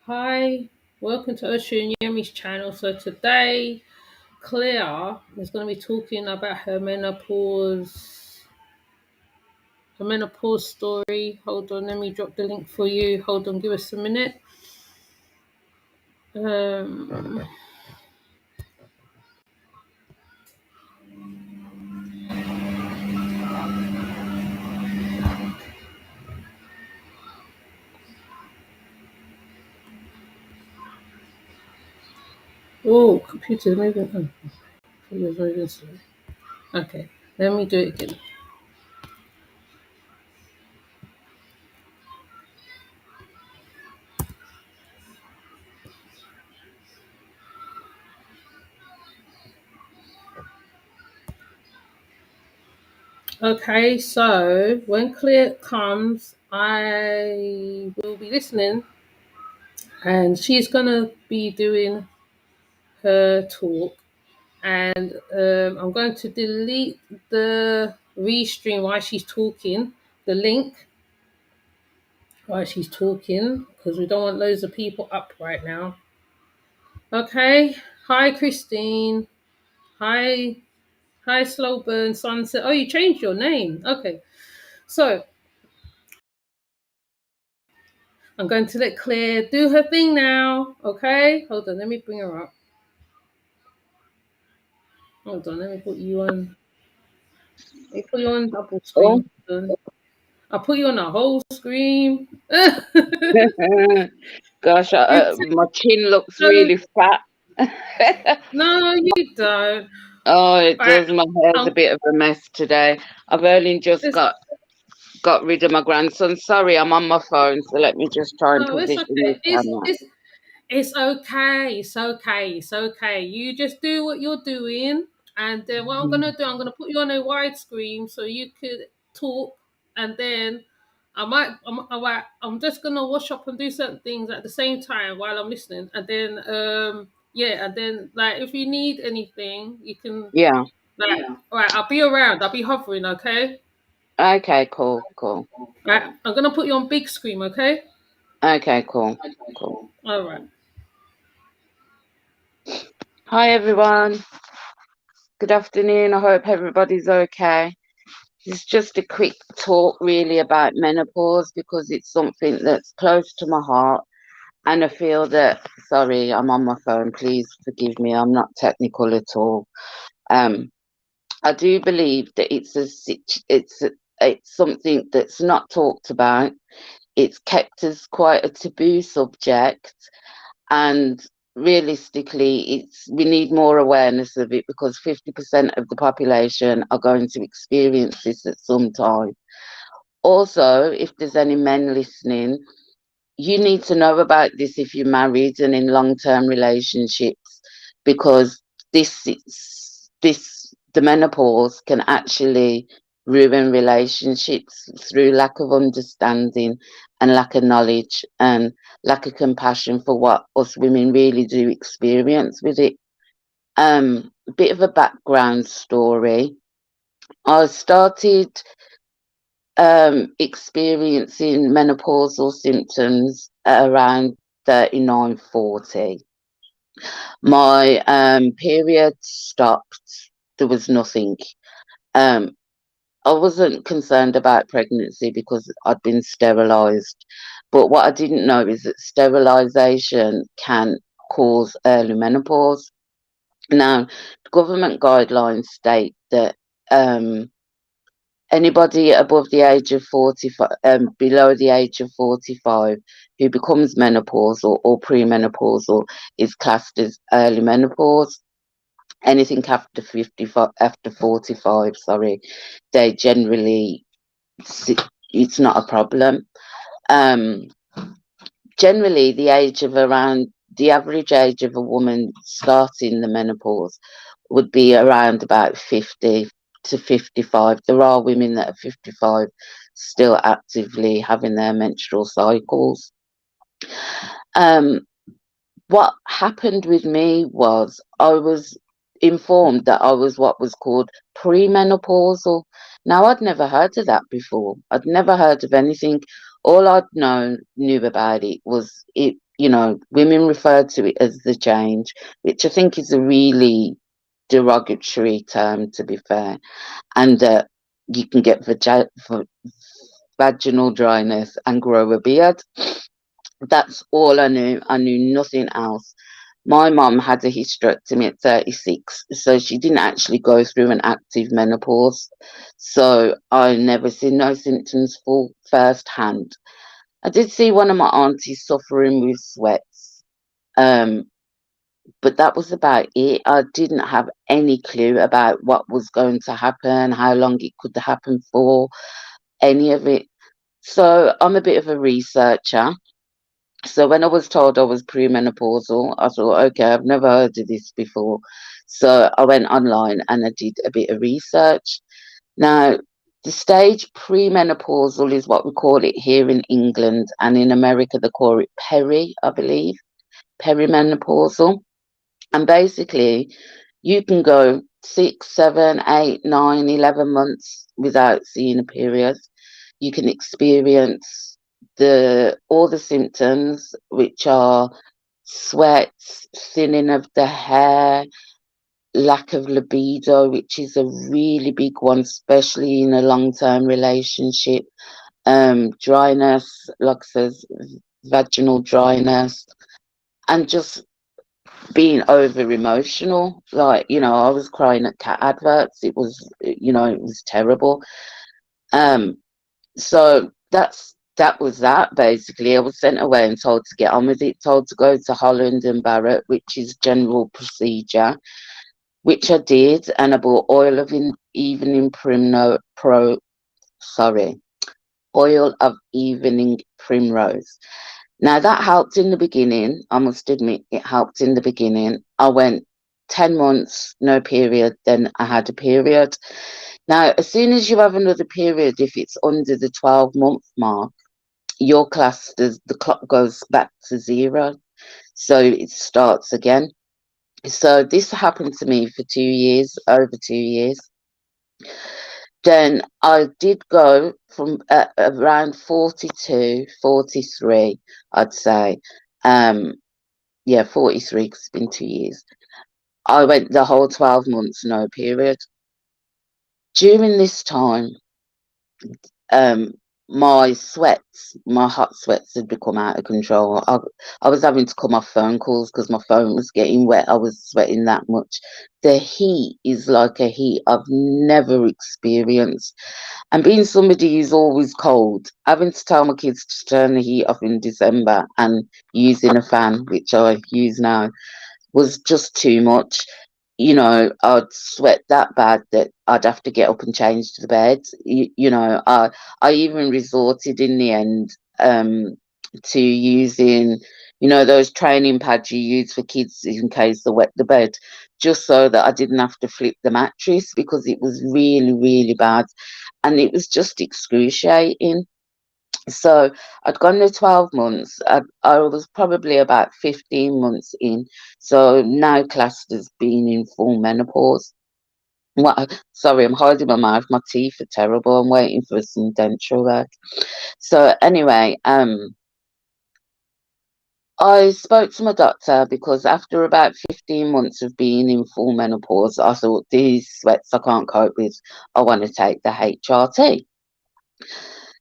Hi, welcome to Ocean Yumi's channel. So today, Claire is going to be talking about her menopause story. Hold on, let me drop the link for you. Hold on, give us a minute. Um, oh, computer's moving. Oh, computer's moving slow. Okay, let me do it again. Okay, so when Claire comes, I will be listening, and she's gonna be doing her talk. And I'm going to delete the restream while she's talking, the link while she's talking, because we don't want loads of people up right now. Okay. Hi, Christine. Hi. Hi, Slowburn Sunset. Oh, you changed your name. Okay. So I'm going to let Claire do her thing now. Okay. Hold on. Let me bring her up. Hold on. Let me put you on. Let me put you on double Oh, screen. I'll put you on a whole screen. gosh, You my chin looks so really fat. no, you don't. Oh, it Right. does. My hair's a Um, bit of a mess today. I've only just it's, got rid of my grandson. Sorry, I'm on my phone, so let me just try and no, it's position this okay. It's camera. it's it's okay. It's okay. It's okay. You just do what you're doing, and then what I'm Mhm. gonna do, I'm gonna put you on a wide screen so you could talk, and then I'm just gonna wash up and do certain things at the same time while I'm listening, and then yeah, and then like if you need anything, you can Yeah. like all right. I'll be around. I'll be hovering. Okay. Okay. Cool. Cool. Right. I'm gonna put you on big screen. Okay. Okay. Cool. Cool. All right. Hi, everyone. Good afternoon. I hope everybody's okay. It's just a quick talk, really, about menopause because it's something that's close to my heart. And I feel that, sorry, I'm on my phone. Please forgive me. I'm not technical at all. Um, I do believe that it's something that's not talked about. It's kept as quite a taboo subject, and realistically, we need more awareness of it because 50% of the population are going to experience this at some time. Also, if there's any men listening, you need to know about this if you're married and in long-term relationships, because the menopause can actually ruin relationships through lack of understanding and lack of knowledge and lack of compassion for what us women really do experience with it. A bit of a background story. I started experiencing menopausal symptoms at around 39, 40. My period stopped. There was nothing. Um, I wasn't concerned about pregnancy because I'd been sterilised. But what I didn't know is that sterilisation can cause early menopause. Now, government guidelines state that anybody above the age of 45, below the age of 45, who becomes menopausal or premenopausal is classed as early menopause. Anything after 55, after 45, sorry, they generally, it's not a problem. Um, Generally, the average age of a woman starting the menopause would be around about 50 to 55. There are women that are 55 still actively having their menstrual cycles. Um, what happened with me was I was informed that I was what was called premenopausal. Now, I'd never heard of that before. I'd never heard of anything. All knew about it was women refer to it as the change, which I think is a really derogatory term, to be fair. And you can get vaginal dryness and grow a beard. That's all I knew. I knew nothing else. My mum had a hysterectomy at 36, so she didn't actually go through an active menopause. So I never seen no symptoms full firsthand. I did see one of my aunties suffering with sweats, um, but that was about it. I didn't have any clue about what was going to happen, how long it could happen for, any of it. So I'm a bit of a researcher. So when I was told I was premenopausal, I thought, okay, I've never heard of this before. So I went online and I did a bit of research. Now, the stage premenopausal is what we call it here in England, and in America they call it I believe, perimenopausal. And basically, you can go 6, 7, 8, 9, 11 months without seeing a period. You can experience all the symptoms, which are sweats, thinning of the hair, lack of libido, which is a really big one, especially in a long-term relationship. Dryness, like I says, vaginal dryness, and just being over emotional. Like, I was crying at cat adverts. It was terrible. Um, so that was that basically. I was sent away and told to get on with it, told to go to Holland and Barrett, which is general procedure, which I did, and I bought evening sorry, oil of evening primrose. Now that helped in the beginning. I must admit it helped in the beginning. I went 10 months, no period, then I had a period. Now, as soon as you have another period, if it's under the 12-month mark, your class does the clock goes back to zero. So it starts again. So this happened to me for 2 years, over 2 years. Then I did go from around 42, 43, I'd say. Yeah, 43, because it's been 2 years. I went the whole 12 months, no period. During this time, um, my hot sweats had become out of control. I was having to come off phone calls because my phone was getting wet. I was sweating that much. The heat is like a heat I've never experienced. And being somebody who's always cold, having to tell my kids to turn the heat off in December and using a fan, which I use now, was just too much. I'd sweat that bad that I'd have to get up and change to the bed. I even resorted in the end to using, those training pads you use for kids in case they wet the bed, just so that I didn't have to flip the mattress because it was really, really bad and it was just excruciating. So I'd gone the 12 months. I was probably about 15 months in. So now classed as being in full menopause. Sorry, I'm holding my mouth. My teeth are terrible. I'm waiting for some dental work. So anyway, I spoke to my doctor because after about 15 months of being in full menopause, I thought these sweats I can't cope with. I want to take the HRT.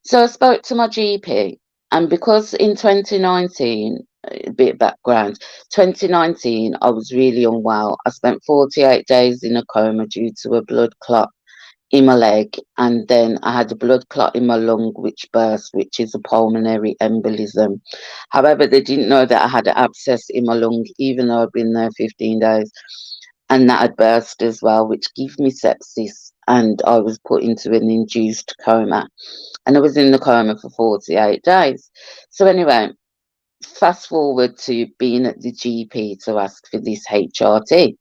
So I spoke to my GP, and because in 2019, a bit of background, 2019, I was really unwell. I spent 48 days in a coma due to a blood clot in my leg, and then I had a blood clot in my lung which burst, which is a pulmonary embolism. However, they didn't know that I had an abscess in my lung, even though I'd been there 15 days, and that had burst as well, which gave me sepsis, and I was put into an induced coma, and I was in the coma for 48 days. So anyway, fast forward to being at the GP to ask for this HRT.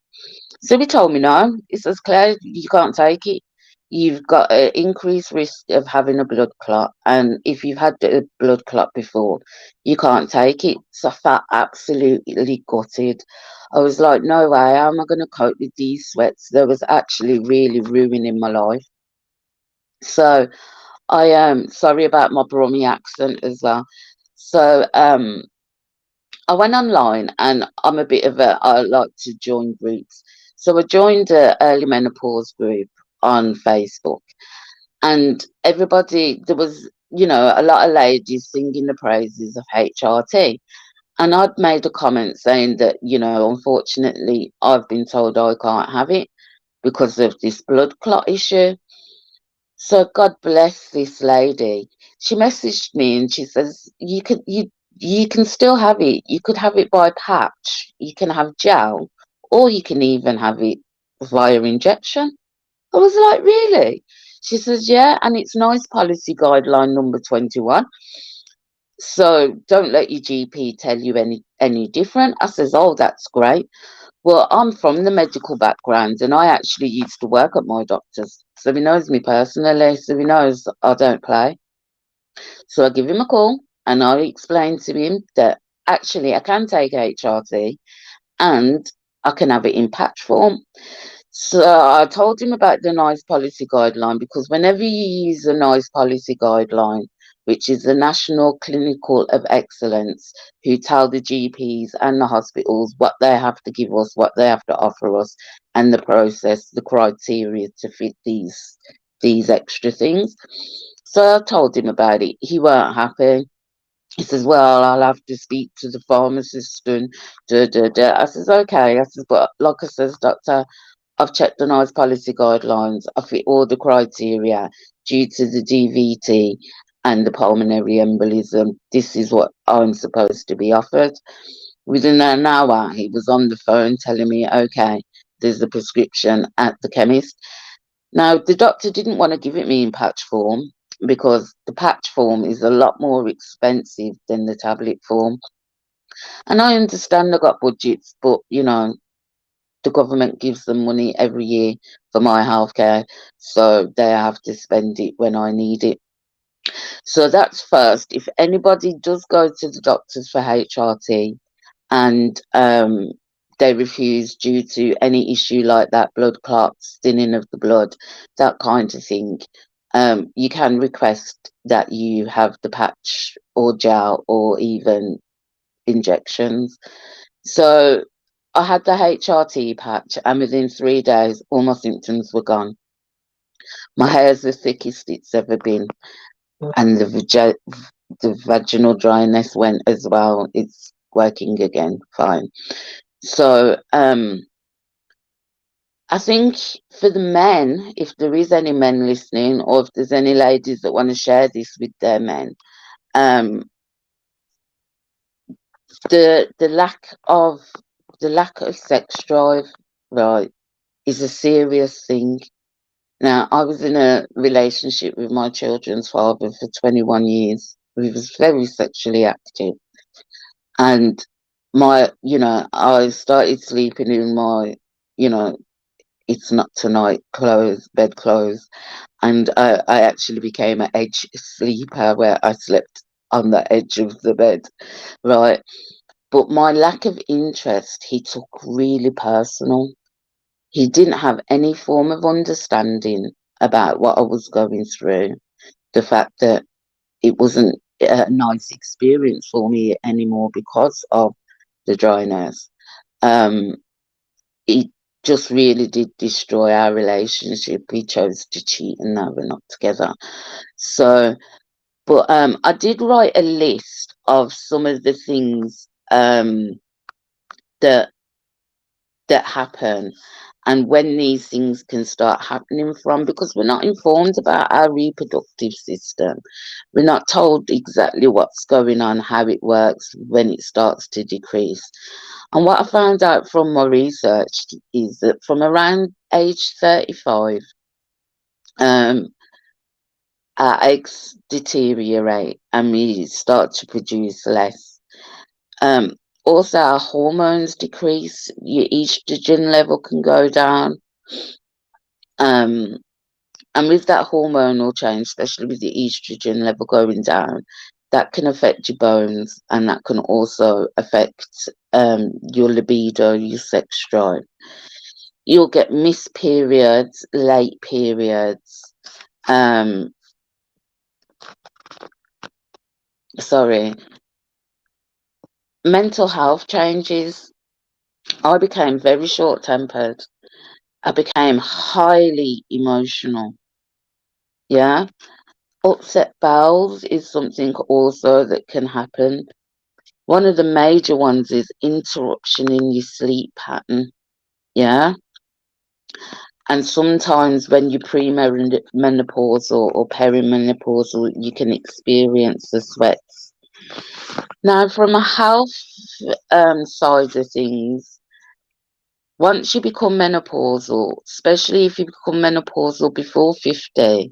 So he told me no. He says, Claire, you can't take it. You've got an increased risk of having a blood clot, and if you've had a blood clot before, you can't take it. So I felt absolutely gutted. I was like, no way, how am I going to cope with these sweats? That was actually really ruining my life. So I am sorry about my Brummy accent as well. So I went online, and I like to join groups. So I joined a early menopause group on Facebook, and there was, a lot of ladies singing the praises of HRT. And I'd made a comment saying that, unfortunately, I've been told I can't have it because of this blood clot issue. So God bless this lady. She messaged me and she says, you can still have it. You could have it by patch, you can have gel, or you can even have it via injection. I was like, really? She says, yeah, and it's nice policy guideline number 21. So don't let your GP tell you any different. I says, oh, that's great. Well, I'm from the medical background, and I actually used to work at my doctor's. So he knows me personally, so he knows I don't play. So I give him a call, and I explain to him that actually I can take HRT, and I can have it in patch form. So I told him about the NICE policy guideline, because whenever you use a NICE policy guideline, which is the National Clinical of Excellence, who tell the GPs and the hospitals what they have to give us, what they have to offer us, and the process, the criteria to fit these extra things. So I told him about it. He weren't happy. He says, well, I'll have to speak to the pharmacist and da da da. I says, okay. I says, but like I says, doctor, I've checked the NICE policy guidelines. I fit all the criteria due to the DVT and the pulmonary embolism. This is what I'm supposed to be offered. Within an hour, he was on the phone telling me, okay, there's a prescription at the chemist. Now, the doctor didn't want to give it me in patch form because the patch form is a lot more expensive than the tablet form. And I understand I got budgets, but the government gives them money every year for my healthcare, so they have to spend it when I need it. So that's first. If anybody does go to the doctors for HRT, and they refuse due to any issue like that, blood clots, thinning of the blood, that kind of thing, you can request that you have the patch or gel or even injections. So I had the HRT patch, and within 3 days, all my symptoms were gone. My hair's the thickest it's ever been, and the vaginal dryness went as well. It's working again, fine. So I think for the men, if there is any men listening, or if there's any ladies that want to share this with their men, um, the lack of sex drive, right, is a serious thing. Now, I was in a relationship with my children's father for 21 years. We was very sexually active, and I started sleeping in my, you know, it's not tonight clothes, bed clothes, and I actually became an edge sleeper where I slept on the edge of the bed, right? But my lack of interest, he took really personal. He didn't have any form of understanding about what I was going through. The fact that it wasn't a nice experience for me anymore because of the dryness. Um, it just really did destroy our relationship. We chose to cheat, and now we're not together. So, but I did write a list of some of the things that happen, and when these things can start happening from, because we're not informed about our reproductive system. We're not told exactly what's going on, how it works when it starts to decrease. And what I found out from my research is that from around age 35, um, our eggs deteriorate and we start to produce less. Um, Also, our hormones decrease. Your estrogen level can go down. Um, and with that hormonal change, especially with the estrogen level going down, that can affect your bones, and that can also affect your libido, your sex drive. You'll get missed periods, late periods. Um, Sorry. Mental health changes. I became very short tempered. I became highly emotional. Yeah. Upset bowels is something also that can happen. One of the major ones is interruption in your sleep pattern. Yeah. And sometimes when you're premenopausal or perimenopausal, you can experience the sweats. Now, from a health side of things, once you become menopausal, especially if you become menopausal before 50,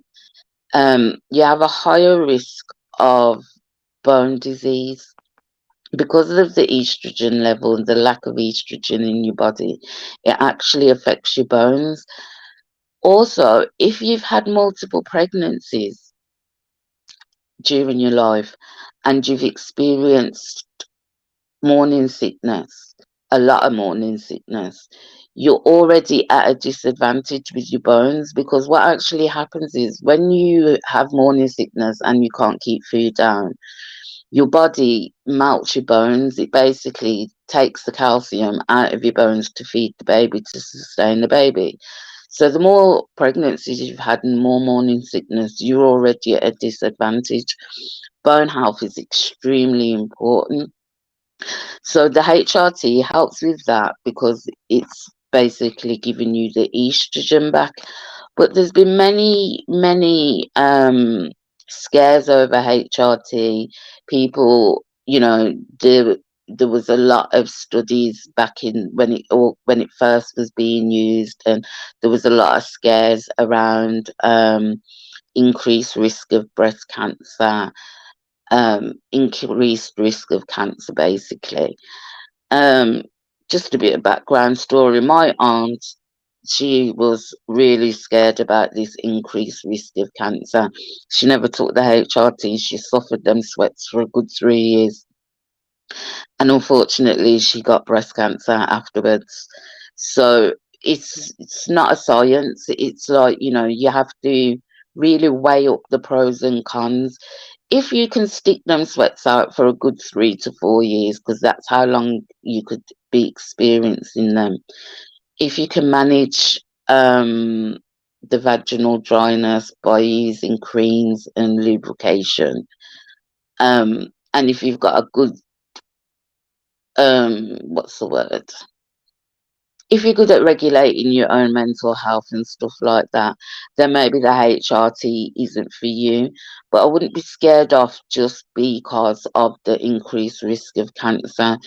you have a higher risk of bone disease because of the estrogen level and the lack of estrogen in your body. It actually affects your bones. Also, if you've had multiple pregnancies during your life and you've experienced morning sickness, a lot of morning sickness, you're already at a disadvantage with your bones, because what actually happens is when you have morning sickness and you can't keep food down, your body melts your bones. It basically takes the calcium out of your bones to feed the baby, to sustain the baby. So the more pregnancies you've had and more morning sickness, you're already at a disadvantage. Bone health is extremely important. So the HRT helps with that because it's basically giving you the estrogen back. But there's been many scares over HRT. People, there was a lot of studies back in when it first was being used, and there was a lot of scares around increased risk of breast cancer, increased risk of cancer, basically. Um, just a bit of background story. My aunt, she was really scared about this increased risk of cancer. She never took the HRT. She suffered them sweats for a good 3 years. And unfortunately, she got breast cancer afterwards. So it's not a science. It's like, you have to really weigh up the pros and cons. If you can stick them sweats out for a good 3 to 4 years, because that's how long you could be experiencing them. If you can manage the vaginal dryness by using creams and lubrication, and if you've got a good what's the word? If you're good at regulating your own mental health and stuff like that, then maybe the HRT isn't for you. But I wouldn't be scared off just because of the increased risk of cancer.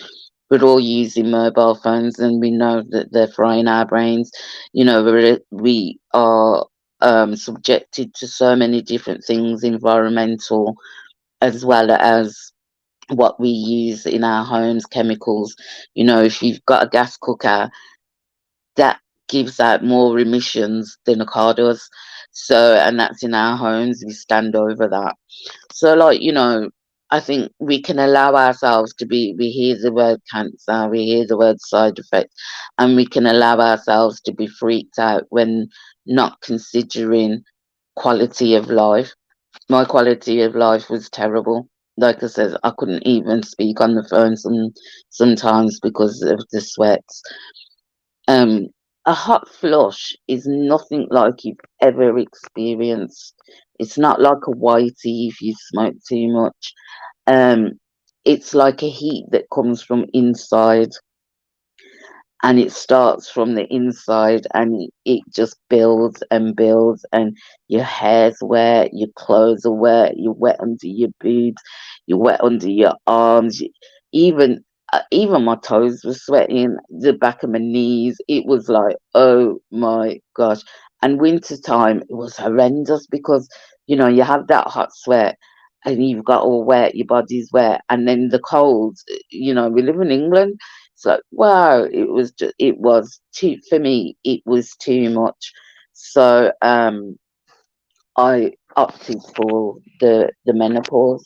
We're all using mobile phones and we know that they're frying our brains. We are subjected to so many different things, environmental as well as what we use in our homes, chemicals. If you've got a gas cooker, that gives out more emissions than a car does. So, and that's in our homes, we stand over that. So, I think we can allow ourselves to we hear the word cancer, we hear the word side effect, and we can allow ourselves to be freaked out when not considering quality of life. My quality of life was terrible. Like I said, I couldn't even speak on the phone sometimes because of the sweats. Um, a hot flush is nothing like you've ever experienced. It's not like a whitey if you smoke too much. Um, it's like a heat that comes from inside, and it starts from the inside, and it just builds and builds, and your hair's wet, your clothes are wet, you're wet under your boobs, you're wet under your arms, even even my toes were sweating, the back of my knees. It was like, oh my gosh. And winter time, it was horrendous because you have that hot sweat and you've got all wet, your body's wet, and then the cold. We live in England, so wow, it was too, for me, it was too much. So I opted for the menopause.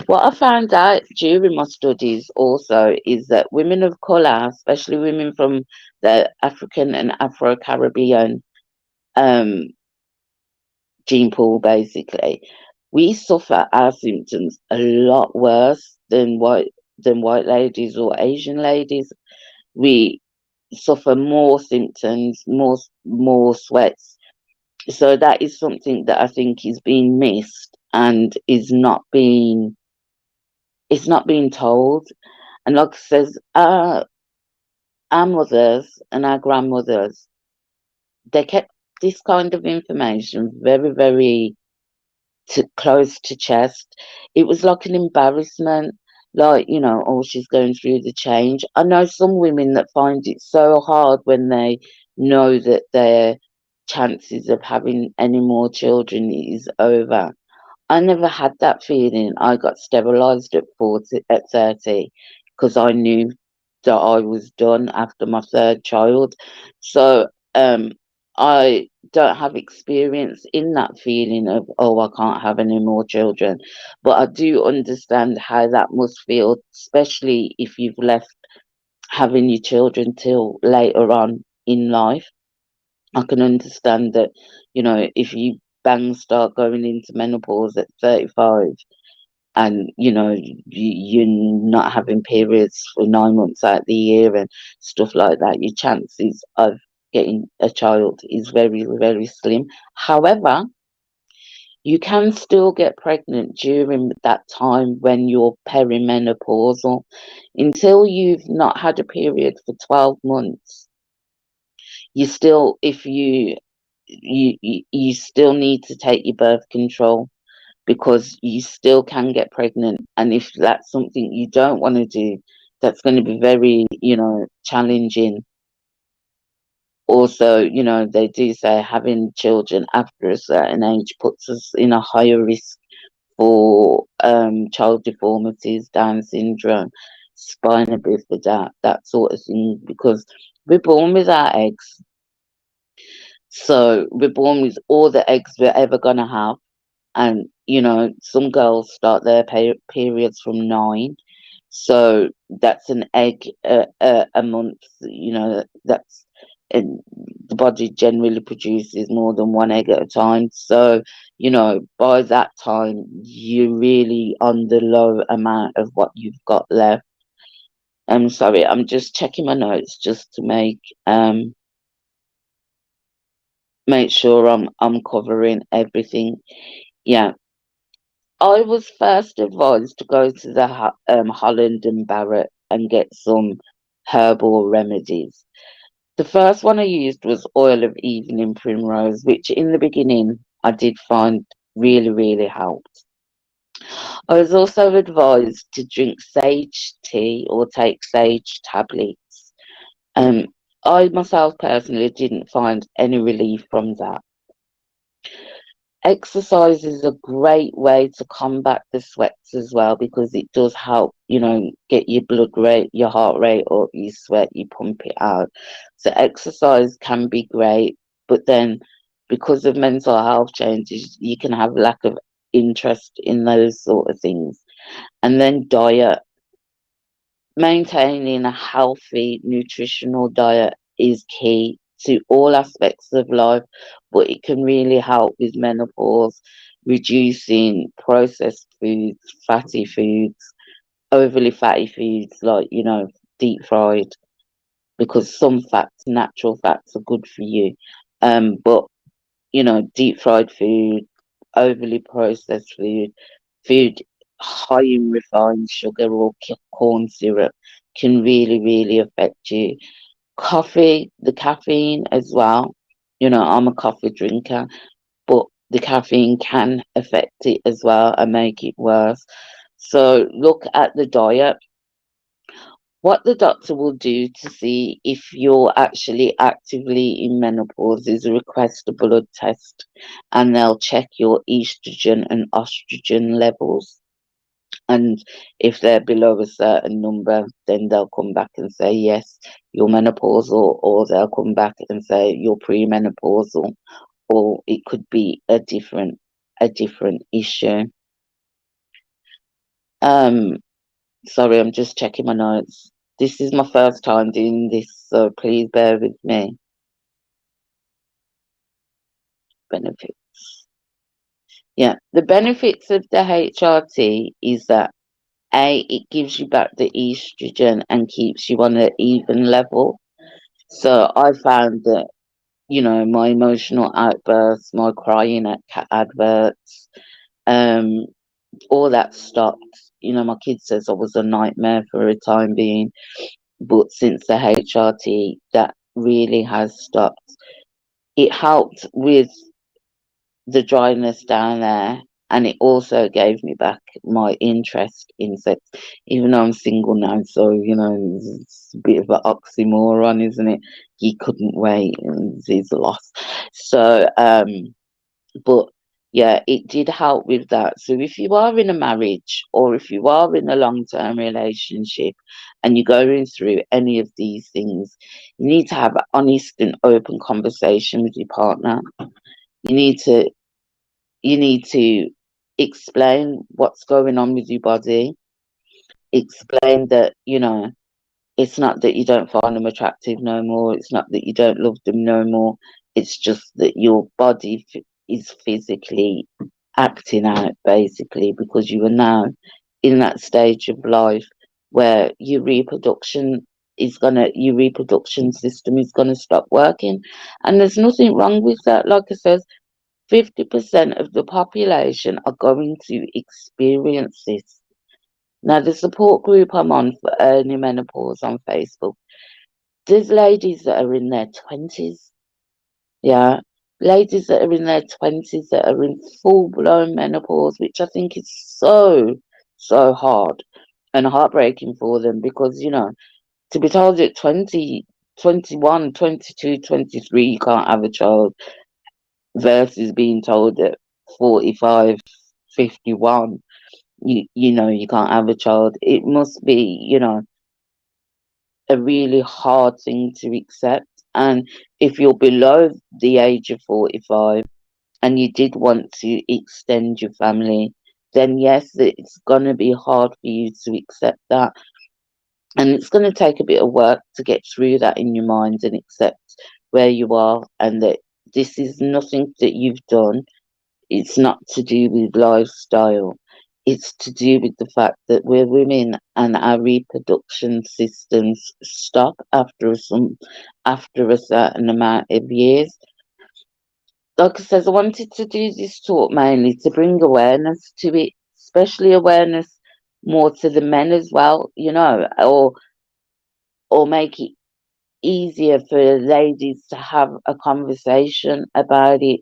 What I found out during my studies also is that women of colour, especially women from the African and Afro Caribbean um gene pool, basically, we suffer our symptoms a lot worse than than white ladies or Asian ladies. We suffer more symptoms, more sweats. So that is something that I think is being missed and is not being it's not being told. And like I says, our mothers and our grandmothers, they kept this kind of information very, very close to chest. It was like an embarrassment, like, oh, she's going through the change. I know some women that find it so hard when they know that their chances of having any more children is over. I never had that feeling. I got sterilised at 30 because I knew that I was done after my third child. So I don't have experience in that feeling of, oh, I can't have any more children. But I do understand how that must feel, especially if you've left having your children till later on in life. I can understand that, if you bang start going into menopause at 35 and, you're not having periods for 9 months out of the year and stuff like that, your chances of getting a child is very, very slim. However, you can still get pregnant during that time when you're perimenopausal. Until you've not had a period for 12 months, you still, if you still need to take your birth control because you still can get pregnant. And if that's something you don't want to do, that's going to be very, challenging. Also, they do say having children after a certain age puts us in a higher risk for child deformities, Down syndrome, spina bifida, that sort of thing, because we're born with our eggs. So we're born with all the eggs we're ever going to have. And, some girls start their periods from 9. So that's an egg a month, that's and the body generally produces more than one egg at a time. So, by that time, you're really on the low amount of what you've got left. I'm sorry, I'm just checking my notes just to make sure I'm covering everything. Yeah. I was first advised to go to the Holland and Barrett and get some herbal remedies. The first one I used was oil of evening primrose, which in the beginning I did find really, really helped. I was also advised to drink sage tea or take sage tablets. Um, I myself personally didn't find any relief from that. Exercise is a great way to combat the sweats as well because it does help, get your blood rate, your heart rate up, you sweat, you pump it out. So exercise can be great, but then because of mental health changes, you can have lack of interest in those sort of things. And then diet. Maintaining a healthy nutritional diet is key to all aspects of life, but it can really help with menopause, reducing processed foods, fatty foods, overly fatty foods like, deep fried, because some fats, natural fats, are good for you. But, deep fried food, overly processed food high in refined sugar or corn syrup can really, really affect you. Coffee, the caffeine as well. I'm a coffee drinker, but the caffeine can affect it as well and make it worse. So look at the diet. What the doctor will do to see if you're actually actively in menopause is request a blood test and they'll check your estrogen and estrogen levels. And if they're below a certain number, then they'll come back and say, yes, you're menopausal, or they'll come back and say you're premenopausal, or it could be a different issue. Um, Sorry, I'm just checking my notes. This is my first time doing this, so please bear with me. Benefits. Yeah, the benefits of the HRT is that it gives you back the estrogen and keeps you on an even level. So I found that, my emotional outbursts, my crying at cat adverts, um, all that stopped. My kid says I was a nightmare for a time being, but since the HRT, that really has stopped. It helped with the dryness down there, and it also gave me back my interest in sex, even though I'm single now. So it's a bit of an oxymoron, isn't it? He couldn't wait, and it's a loss. So, but yeah, it did help with that. So if you are in a marriage or if you are in a long-term relationship and you're going through any of these things, you need to have an honest and open conversation with your partner. You need to you need to explain what's going on with your body. Explain that, it's not that you don't find them attractive no more. It's not that you don't love them no more. It's just that your body is physically acting out, basically, because you are now in that stage of life where your reproduction system is gonna stop working, and there's nothing wrong with that. Like I said, 50% of the population are going to experience this. Now, the support group I'm on for early menopause on Facebook, there's ladies that are in their 20s. Yeah. Ladies that are in their 20s that are in full blown menopause, which I think is so, so hard and heartbreaking for them because, to be told at 20, 21, 22, 23, you can't have a child versus being told at 45, 51, you can't have a child. It must be, a really hard thing to accept. And if you're below the age of 45 and you did want to extend your family, then yes, it's going to be hard for you to accept that. And it's going to take a bit of work to get through that in your mind and accept where you are and that this is nothing that you've done. It's not to do with lifestyle. It's to do with the fact that we're women and our reproduction systems stop after a certain amount of years. Like I said, I wanted to do this talk mainly to bring awareness to it, especially awareness more to the men as well, or make it easier for ladies to have a conversation about it,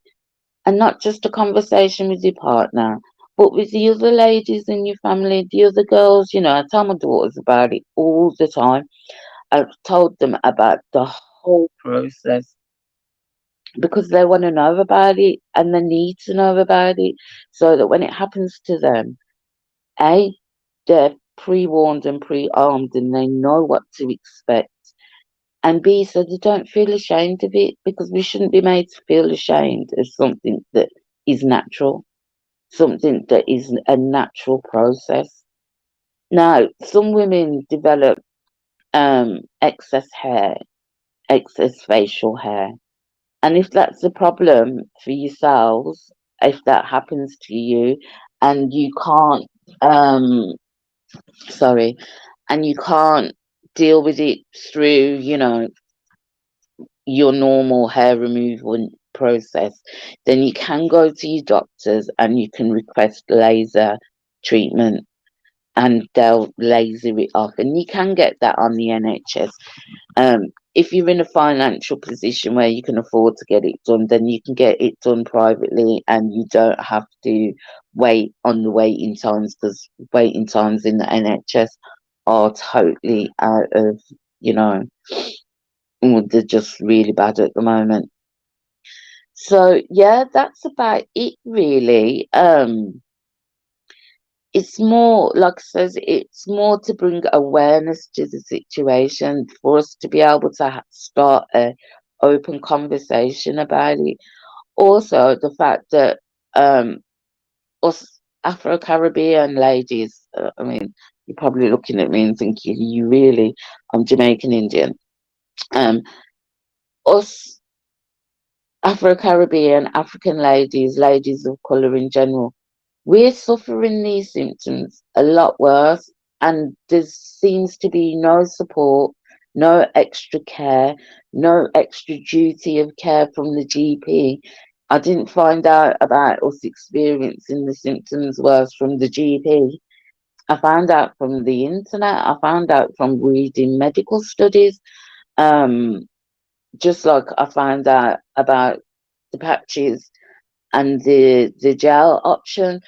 and not just a conversation with your partner, but with the other ladies in your family, the other girls. I tell my daughters about it all the time. I've told them about the whole process because they want to know about it and they need to know about it so that when it happens to them, A, they're pre-warned and pre-armed and they know what to expect. And B, so they don't feel ashamed of it because we shouldn't be made to feel ashamed of something that is natural, something that is a natural process. Now, some women develop excess hair, excess facial hair. And if that's a problem for yourselves, if that happens to you and you can't, um, sorry, and you can't deal with it through, your normal hair removal process, then you can go to your doctors and you can request laser treatment and they'll laser it off. And you can get that on the NHS. If you're in a financial position where you can afford to get it done, then you can get it done privately and you don't have to wait on the waiting times because waiting times in the NHS are totally out of, you know, they're just really bad at the moment. So yeah, that's about it really. It's more, like I says, it's more to bring awareness to the situation for us to be able to start a open conversation about it. Also, the fact that us Afro Caribbean ladies, I mean, you're probably looking at me and thinking, you really, I'm Jamaican Indian. Um, us Afro Caribbean, African ladies, ladies of colour in general, we're suffering these symptoms a lot worse and there seems to be no support, no extra care, no extra duty of care from the GP. I didn't find out about us experiencing the symptoms worse from the GP. I found out from the internet. I found out from reading medical studies. Um, just like I found out about the patches and the gel option.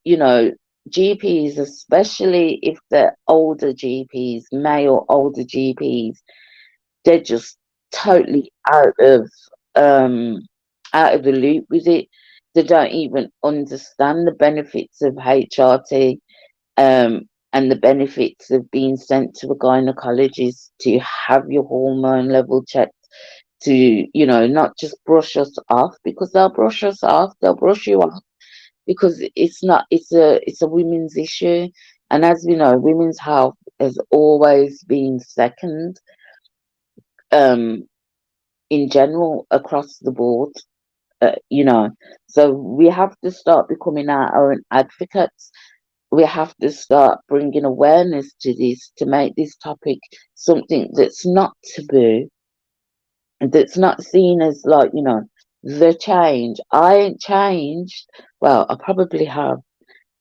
You know, GPs, especially if they're older GPs, male older GPs, they're just totally um out of the loop with it. They don't even understand the benefits of HRT, and the benefits of being sent to a gynecologist to have your hormone level checked, to, you know, not just brush us off, because they'll brush us off, they'll brush you off, because it's not, it's a women's issue. And as we know, women's health has always been second, um in general across the board, you know. So we have to start becoming our own advocates. We have to start bringing awareness to this, to make this topic something that's not taboo, and that's not seen as, like, you know, the change. I ain't changed. Well, I probably have,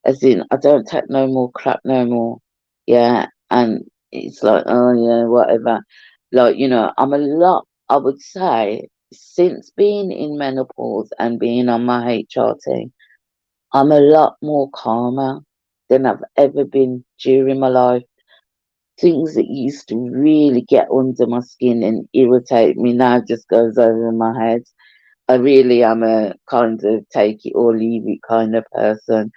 as in I don't take no more crap no more. Yeah. And it's like, oh yeah, whatever. Like, you know, I'm a lot, I would say, since being in menopause and being on my HRT, I'm a lot more calmer than I've ever been during my life. Things that used to really get under my skin and irritate me now just goes over my head. I really am a kind of take it or leave it kind of person.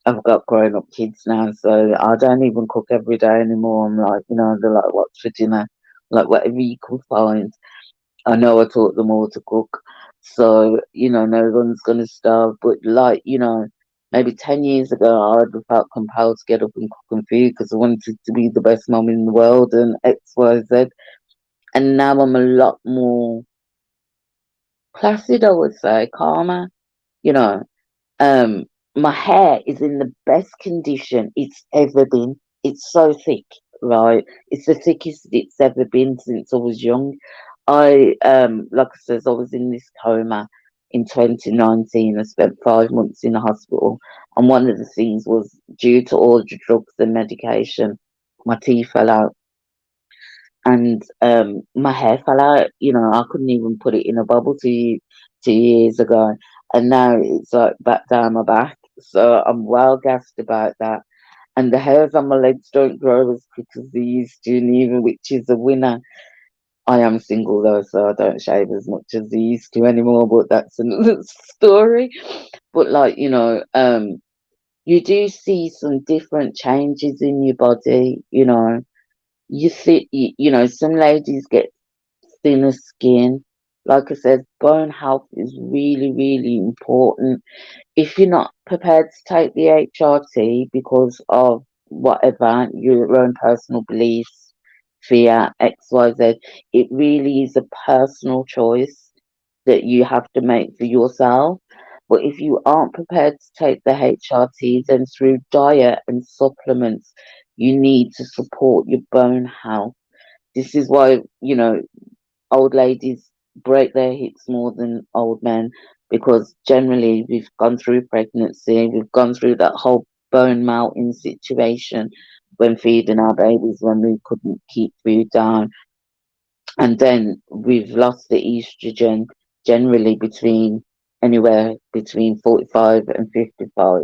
I've got grown up kids now, so I don't even cook every day anymore. I'm like, you know, they're like, what's for dinner? Like, whatever you could find. I know I taught them all to cook, so, you know, no one's gonna starve. But, like, you know, maybe 10 years ago, I'd have felt compelled to get up and cook and food because I wanted to be the best mum in the world and X, Y, Z. And now I'm a lot more placid, I would say, calmer. You know, um, my hair is in the best condition it's ever been. It's so thick, right? It's the thickest it's ever been since I was young. Like I said, I was in this coma in 2019. I spent 5 months in the hospital, and one of the things was due to all the drugs and medication, my teeth fell out, and my hair fell out. You know, I couldn't even put it in a bubble 2 years ago, and now it's like back down my back. So I'm well gassed about that. And the hairs on my legs don't grow as quick as they used to, and even, which is a winner. I am single though, so I don't shave as much as I used to anymore. But that's another story. But, like, you know, you do see some different changes in your body. You know, you see, you know, some ladies get thinner skin. Like I said, bone health is really, really important. If you're not prepared to take the HRT because of whatever, your own personal beliefs, fear, XYZ, it really is a personal choice that you have to make for yourself. But if you aren't prepared to take the HRT, then through diet and supplements, you need to support your bone health. This is why, you know, old ladies break their hips more than old men, because generally we've gone through pregnancy, we've gone through that whole bone melting situation when feeding our babies when we couldn't keep food down, and then we've lost the estrogen generally between anywhere between 45 and 55,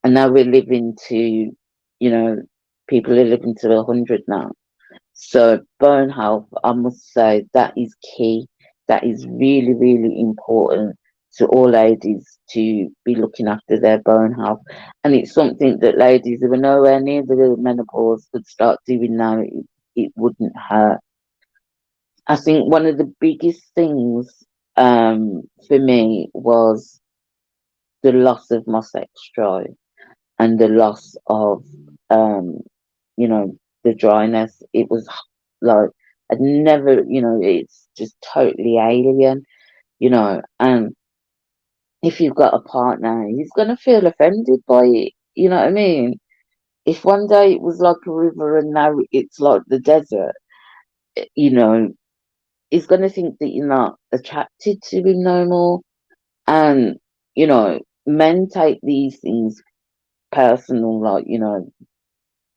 and now we're living to, you know, people are living to 100 now. So bone health, I must say, that is key. That is really, really important to all ladies to be looking after their bone health. And it's something that ladies who are nowhere near the menopause could start doing now. It wouldn't hurt. I think one of the biggest things, for me, was the loss of my sex drive and the loss of, um, you know, the dryness. It was like, I'd never, you know, it's just totally alien, you know. And if you've got a partner, he's gonna feel offended by it. You know what I mean? If one day it was like a river and now it's like the desert, you know, he's going to think that you're not attracted to him no more. And, you know, men take these things personal, like, you know,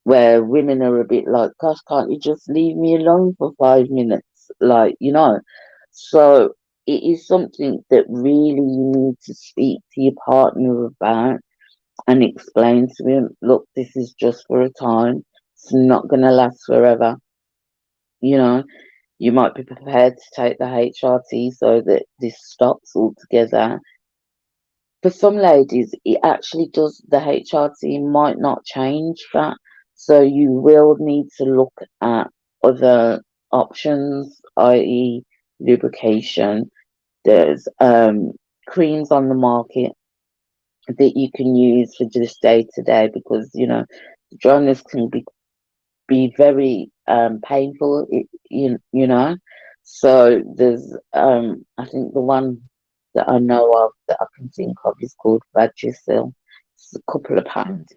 where women are a bit like, gosh, can't you just leave me alone for 5 minutes? Like, you know. So it is something that really you need to speak to your partner about and explain to him, look, this is just for a time. It's not going to last forever. You know, you might be prepared to take the HRT so that this stops altogether. For some ladies, it actually does, the HRT might not change that. So you will need to look at other options, i.e., lubrication. There's creams on the market that you can use for just day to day because, you know, dryness can be very painful, you know. So there's I think the one that I know of that I can think of is called Vagisil. It's a couple of pounds.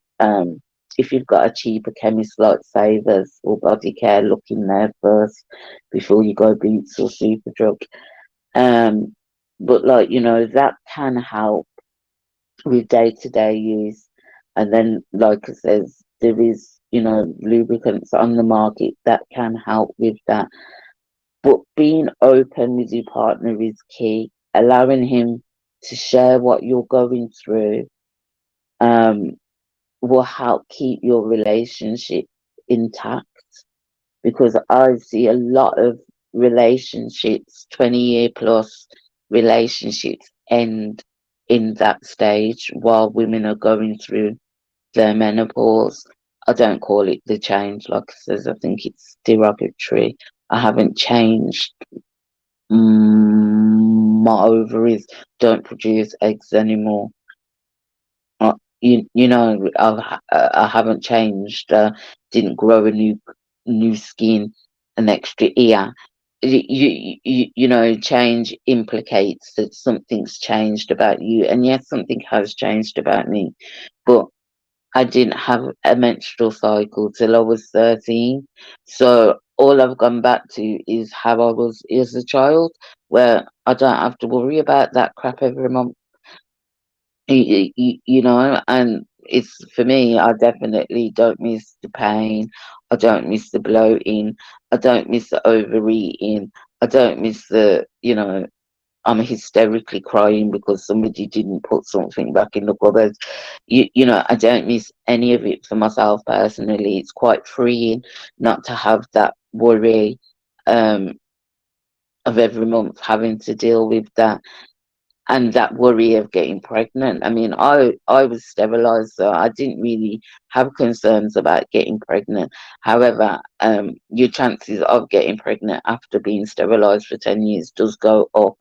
If you've got a cheaper chemist like Savers or Body Care, look in there first before you go Boots or Superdrug. Um, but like, you know, that can help with day-to-day use. And then, like I says, there is, you know, lubricants on the market that can help with that. But being open with your partner is key. Allowing him to share what you're going through um, will help keep your relationship intact. Because I see a lot of relationships, 20-year plus relationships, end in that stage while women are going through their menopause. I don't call it the change, like I says, I think it's derogatory. I haven't changed. My ovaries don't produce eggs anymore. You know, I haven't changed. Didn't grow a new skin, an extra ear. You know, change implicates that something's changed about you, and yes, something has changed about me. But I didn't have a menstrual cycle till I was 13. So all I've gone back to is how I was as a child, where I don't have to worry about that crap every month. You know, and it's for me, I definitely don't miss the pain. I don't miss the bloating. I don't miss the overeating. I don't miss the, you know, I'm hysterically crying because somebody didn't put something back in the cupboard. You know, I don't miss any of it for myself personally. It's quite freeing not to have that worry um, of every month having to deal with that and that worry of getting pregnant. I mean, I was sterilized, so I didn't really have concerns about getting pregnant. However, your chances of getting pregnant after being sterilized for 10 years does go up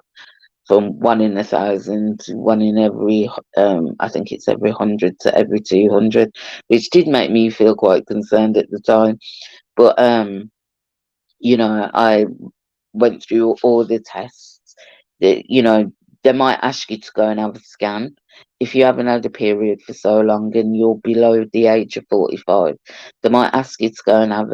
from 1 in 1,000 to one in every, I think it's every 100 to every 200, which did make me feel quite concerned at the time. But, you know, I went through all the tests that, you know, they might ask you to go and have a scan. If you haven't had a period for so long and you're below the age of 45, they might ask you to go and have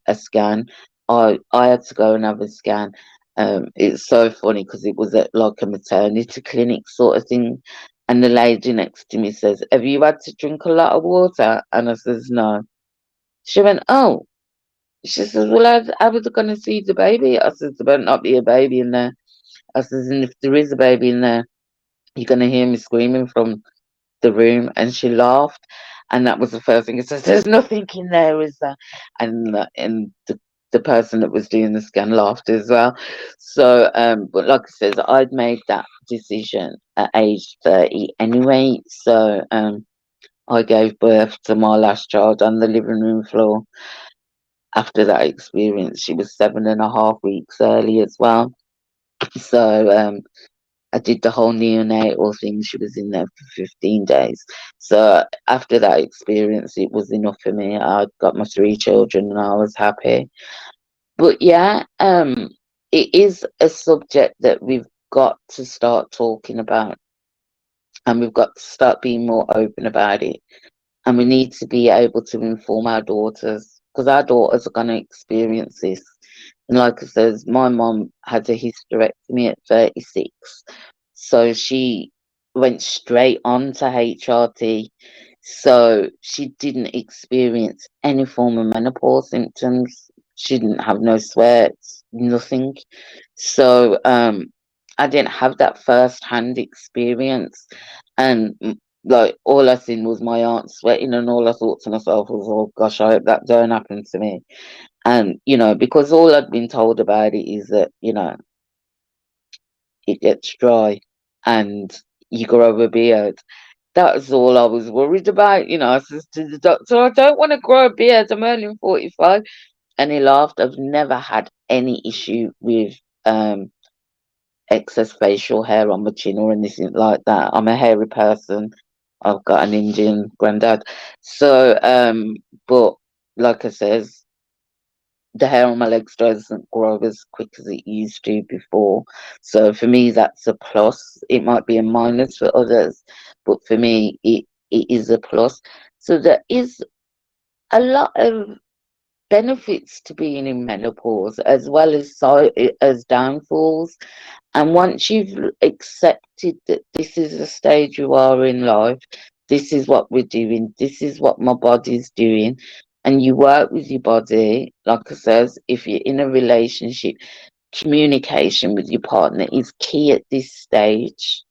a scan. I had to go and have a scan. It's so funny because it was at like a maternity clinic sort of thing. And the lady next to me says, have you had to drink a lot of water? And I says, no. She went, oh. She says, well, how was I going to see the baby? I says, there better not be a baby in there. I says, and if there is a baby in there, you're going to hear me screaming from the room. And she laughed. And that was the first thing. It says, there's nothing in there, is there? And the person that was doing the scan laughed as well. So, but like I said, I'd made that decision at age 30 anyway. So, I gave birth to my last child on the living room floor. After that experience, she was 7.5 weeks early as well. So, I did the whole neonatal thing. She was in there for 15 days. So after that experience, it was enough for me. I got my 3 children and I was happy. But yeah, it is a subject that we've got to start talking about and we've got to start being more open about it. and we need to be able to inform our daughters, because our daughters are going to experience this. And like I says, my mom had a hysterectomy at 36, so she went straight on to HRT. So she didn't experience any form of menopause symptoms. She didn't have no sweats, nothing. So I didn't have that first hand experience. And like all I seen was my aunt sweating, and all I thought to myself was, oh gosh, I hope that don't happen to me. And because all I'd been told about it is that, it gets dry and you grow a beard. That was all I was worried about. I said to the doctor, I don't want to grow a beard. I'm only 45. And he laughed. I've never had any issue with excess facial hair on my chin or anything like that. I'm a hairy person. I've got an Indian granddad. So, but like I says, the hair on my legs doesn't grow as quick as it used to before. So for me, that's a plus. It might be a minus for others, but for me, it is a plus. So there is a lot of benefits to being in menopause, as well as downfalls. And once you've accepted that this is the stage you are in life, this is what we're doing, this is what my body's doing, and you work with your body, like I says, if you're in a relationship, communication with your partner is key at this stage.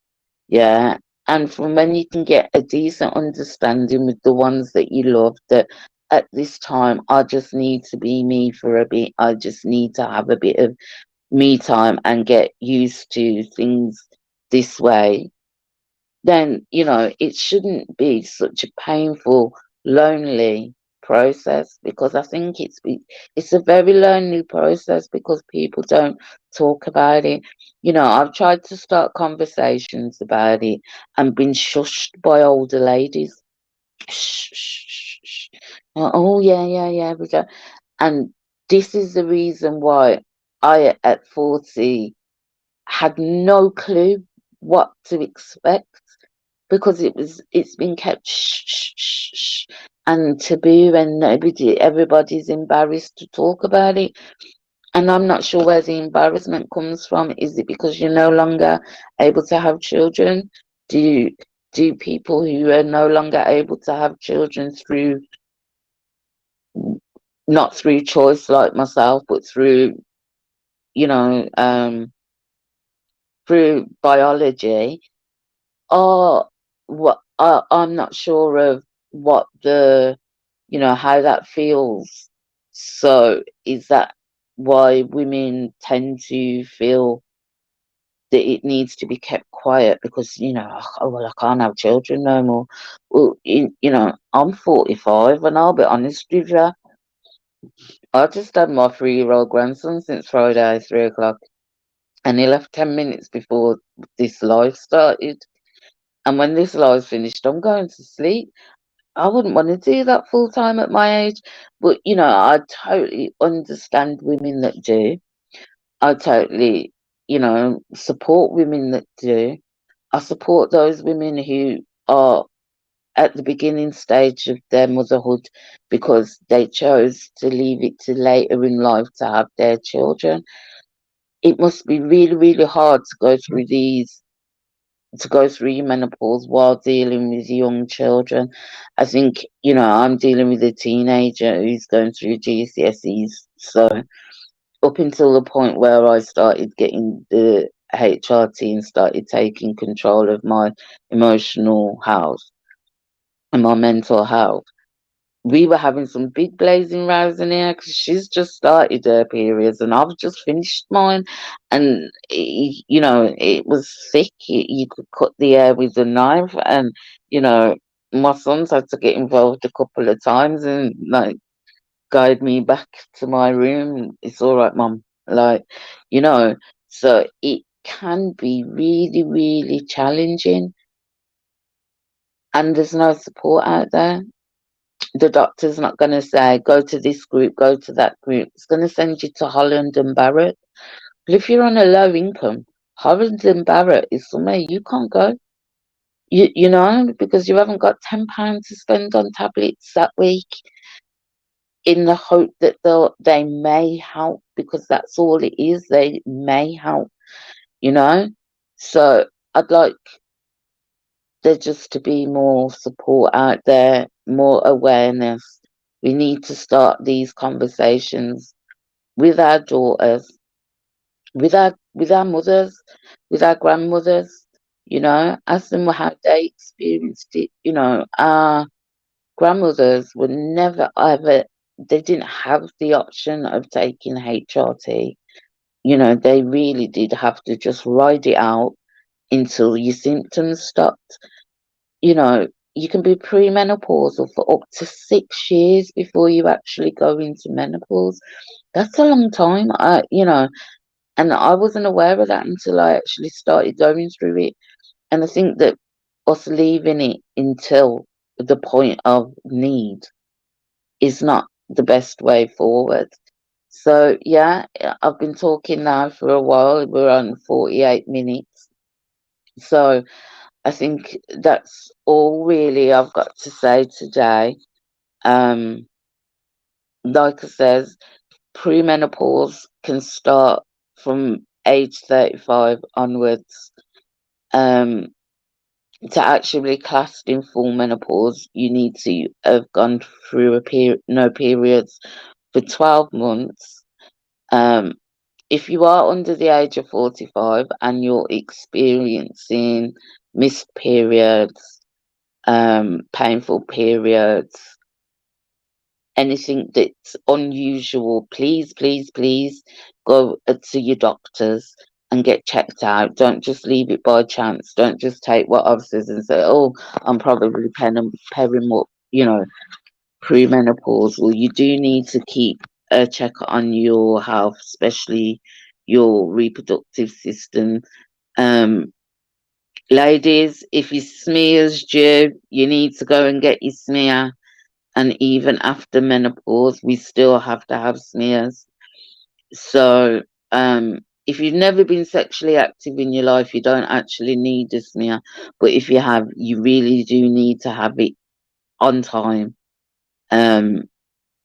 Yeah. And from when you can get a decent understanding with the ones that you love, that at this time, I just need to be me for a bit. I just need to have a bit of me time and get used to things this way, then, it shouldn't be such a painful, lonely process, because I think it's a very lonely process because people don't talk about it. I've tried to start conversations about it and been shushed by older ladies. Shh, shh, shh, shh. Oh, yeah, yeah, yeah. And this is the reason why I, at 40, had no clue what to expect, because it's been kept shh, shh, shh, shh, and taboo, and everybody's embarrassed to talk about it. And I'm not sure where the embarrassment comes from. Is it because you're no longer able to have children? Do do people who are no longer able to have children through, not through choice like myself, but through, you know um through biology, or what? I'm not sure of what the how that feels. So is that why women tend to feel that it needs to be kept quiet because, oh, well, I can't have children no more? Well, I'm 45, and I'll be honest with you, I just had my 3-year-old grandson since Friday, 3 o'clock, and he left 10 minutes before this live started. And when this live's finished, I'm going to sleep. I wouldn't want to do that full time at my age, but I totally understand women that do. I totally, support women that do. I support those women who are at the beginning stage of their motherhood because they chose to leave it to later in life to have their children. It must be really, really hard to go through your menopause while dealing with young children. I think, I'm dealing with a teenager who's going through GCSEs. So up until the point where I started getting the HRT and started taking control of my emotional health and my mental health, we were having some big blazing rows in here because she's just started her periods and I've just finished mine. And, it was thick. You could cut the air with a knife. And, you know, my son's had to get involved a couple of times and, like, guide me back to my room. It's all right, Mum. Like, you know, so it can be really, really challenging. And there's no support out there. The doctor's not going to say, go to this group, go to that group. It's going to send you to Holland and Barrett. But if you're on a low income, Holland and Barrett is somewhere you can't go. You know, because you haven't got £10 to spend on tablets that week in the hope that they may help, because that's all it is. They may help, you know. So I'd like there just to be more support out there, more awareness. We need to start these conversations with our daughters, with our mothers, with our grandmothers, you know, ask them how they experienced it. You know, our grandmothers were never ever, they didn't have the option of taking HRT. You know, they really did have to just ride it out until your symptoms stopped. You know, you can be premenopausal for up to 6 years before you actually go into menopause. That's a long time, you know, and I wasn't aware of that until I actually started going through it. And I think that us leaving it until the point of need is not the best way forward. So, yeah, I've been talking now for a while. We're on 48 minutes. So, I think that's all really I've got to say today. Um, like I says, premenopause can start from age 35 onwards. Um, to actually classed in full menopause, you need to have gone through no periods for 12 months. Um, if you are under the age of 45 and you're experiencing missed periods, painful periods, anything that's unusual, please go to your doctors and get checked out. Don't just leave it by chance. Don't just take what I've said and say, oh, I'm probably perim, you know, premenopausal. You do need to keep a check on your health, especially your reproductive system. Um, Ladies, if your smear's due, you need to go and get your smear. And even after menopause, we still have to have smears. So, if you've never been sexually active in your life, you don't actually need a smear. But if you have, you really do need to have it on time. Um,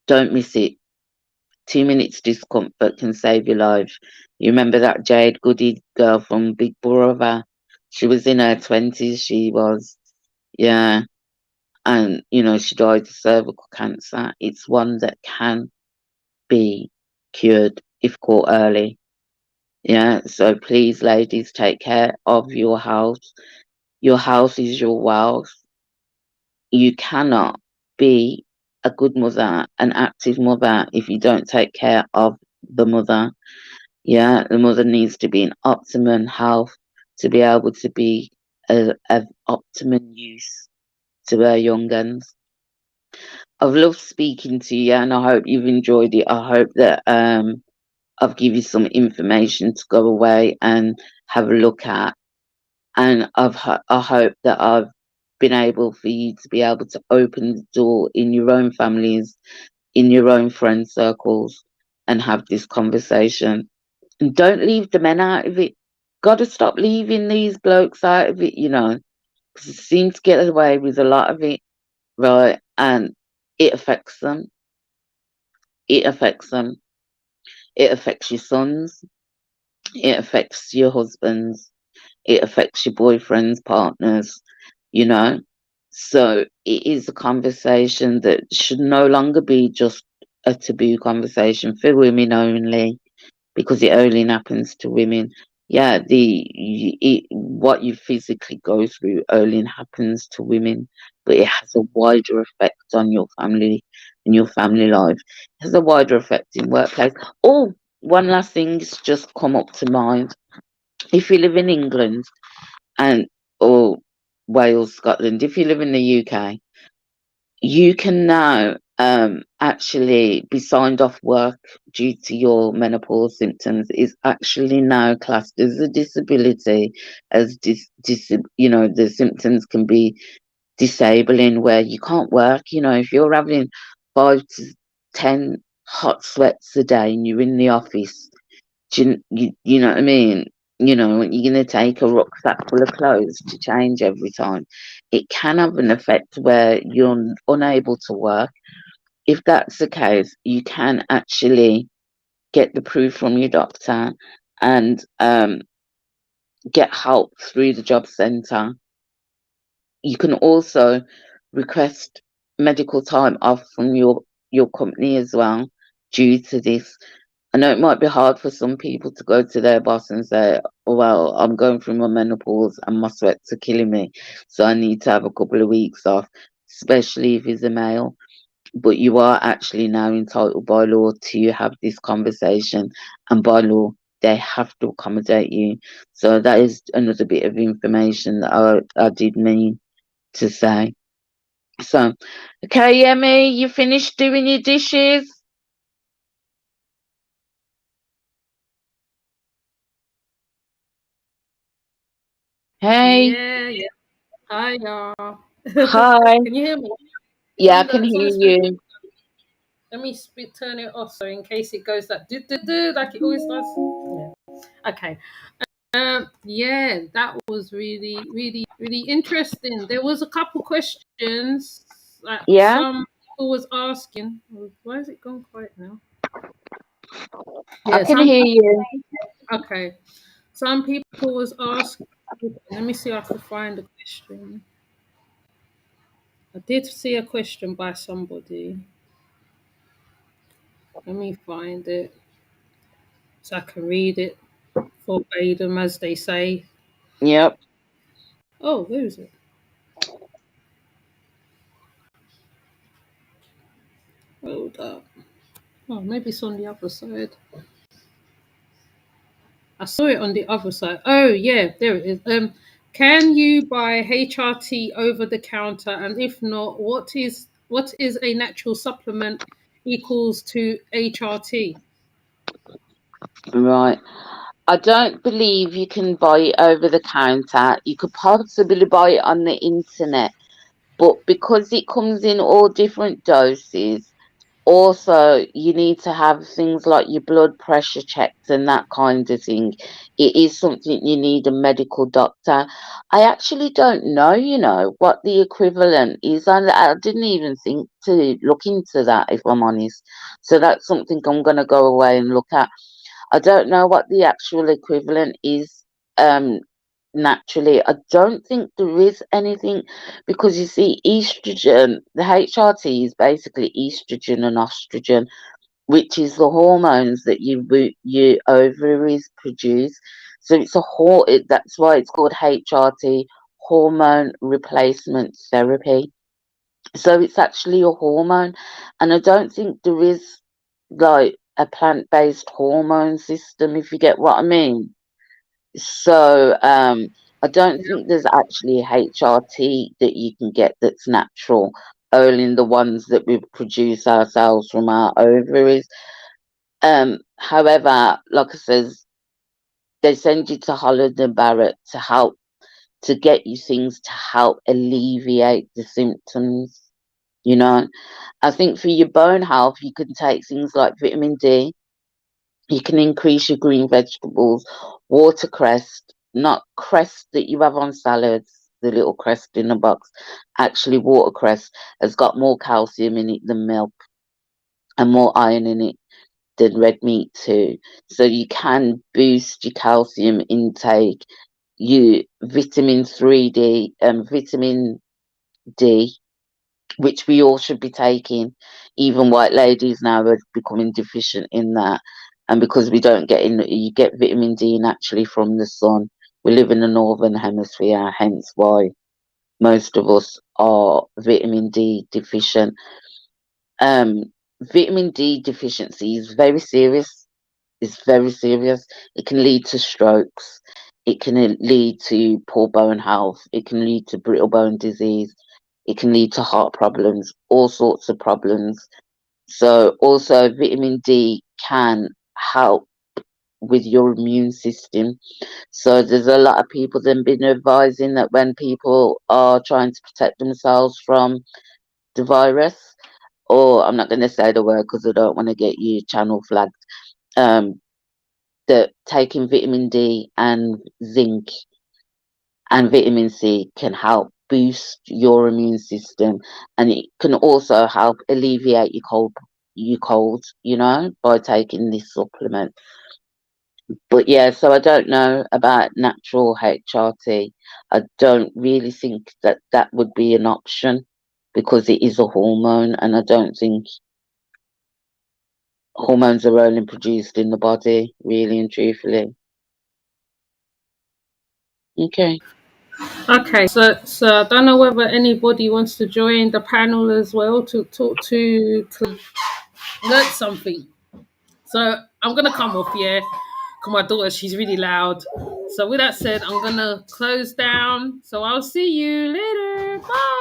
don't miss it. 2 minutes discomfort can save your life. You remember that Jade Goody girl from Big Brother? She was in her 20s, she was. Yeah. And, you know, she died of cervical cancer. It's one that can be cured if caught early. Yeah, so please, ladies, take care of your health. Your health is your wealth. You cannot be a good mother, an active mother, if you don't take care of the mother. Yeah, the mother needs to be in optimum health to be able to be of optimum use to her young ones. I've loved speaking to you, and I hope you've enjoyed it. I hope that I've given you some information to go away and have a look at, and I hope that I've been able for you to be able to open the door in your own families, in your own friend circles, and have this conversation. And don't leave the men out of it. Got to stop leaving these blokes out of it, you know, because they seem to get away with a lot of it, right? And it affects them. It affects them. It affects your sons. It affects your husbands. It affects your boyfriends, partners, you know. So it is a conversation that should no longer be just a taboo conversation for women only, because it only happens to women. Yeah, what you physically go through only happens to women, but it has a wider effect on your family and your family life. It has a wider effect in workplace. Oh, one last thing's just come up to mind. If you live in England and or Wales, Scotland, if you live in the UK, you can now actually be signed off work due to your menopause symptoms. Is actually now classed as a disability, as you know, the symptoms can be disabling where you can't work. You know, if you're having 5 to 10 hot sweats a day and you're in the office, you know what I mean? You're going to take a rucksack full of clothes to change every time. It can have an effect where you're unable to work. If that's the case, you can actually get the proof from your doctor and get help through the job centre. You can also request medical time off from your company as well due to this. I know it might be hard for some people to go to their boss and say, oh, well, I'm going through my menopause and my sweats are killing me, so I need to have a couple of weeks off, especially if he's a male. But you are actually now entitled by law to have this conversation, and by law, they have to accommodate you. So that is another bit of information that I did mean to say. So, okay, Yemi, you finished doing your dishes? Hey, Yeah, yeah. Hi, y'all. hi. Can you hear me? It's Yeah, I on can the. It's on hear the speaker. you. Let me turn it off so in case it goes that do do do like it always does. Yeah. Okay. Yeah, that was really, really, really interesting. There was a couple questions that Yeah, some people was asking. Why has it gone quiet now? I Yeah, can some. hear you. Okay. Some people was asking. Let me see if I can find the question. I did see a question by somebody. Let me find it so I can read it verbatim, as they say. Yep. Oh, where is it? Hold up. Oh, maybe it's on the other side. I saw it on the other side. Oh, yeah, there it is. Can you buy HRT over the counter? And if not, what is a natural supplement equals to HRT? Right. I don't believe you can buy it over the counter. You could possibly buy it on the internet, but because it comes in all different doses, also you need to have things like your blood pressure checked and that kind of thing. It is something you need a medical doctor. I actually don't know, what the equivalent is. I didn't even think to look into that, if I'm honest. So that's something I'm going to go away and look at. I don't know what the actual equivalent is. Um, Naturally, I don't think there is anything, because you see, estrogen, the HRT is basically estrogen and estrogen, which is the hormones that your ovaries produce. So it's that's why it's called HRT, hormone replacement therapy. So it's actually a hormone, and I don't think there is like a plant-based hormone system, if you get what I mean. So I don't think there's actually HRT that you can get that's natural, only the ones that we produce ourselves from our ovaries. However, like I says, they send you to Holland and Barrett to help to get you things to help alleviate the symptoms. You know, I think for your bone health, you can take things like vitamin D. You can increase your green vegetables, watercress, not cress that you have on salads, the little cress in a box. Actually, watercress has got more calcium in it than milk and more iron in it than red meat too. So you can boost your calcium intake, your vitamin D, which we all should be taking. Even white ladies now are becoming deficient in that. And because we don't get in, you get vitamin D naturally from the sun. We live in the northern hemisphere, hence why most of us are vitamin D deficient. Um, Vitamin D deficiency is very serious. It's very serious. It can lead to strokes. It can lead to poor bone health. It can lead to brittle bone disease. It can lead to heart problems, all sorts of problems. So also vitamin D can help with your immune system. So there's a lot of people that have been advising that when people are trying to protect themselves from the virus, or I'm not going to say the word because I don't want to get you channel flagged. Um, that taking vitamin D and zinc and vitamin C can help boost your immune system, and it can also help alleviate your cold, by taking this supplement. But yeah, so I don't know about natural HRT. I don't really think that that would be an option because it is a hormone, and I don't think hormones are only produced in the body, really and truthfully. Okay. Okay, so I don't know whether anybody wants to join the panel as well to talk to learn something. So I'm gonna come off, yeah. Cause my daughter, she's really loud. So with that said, I'm gonna close down. So I'll see you later. Bye.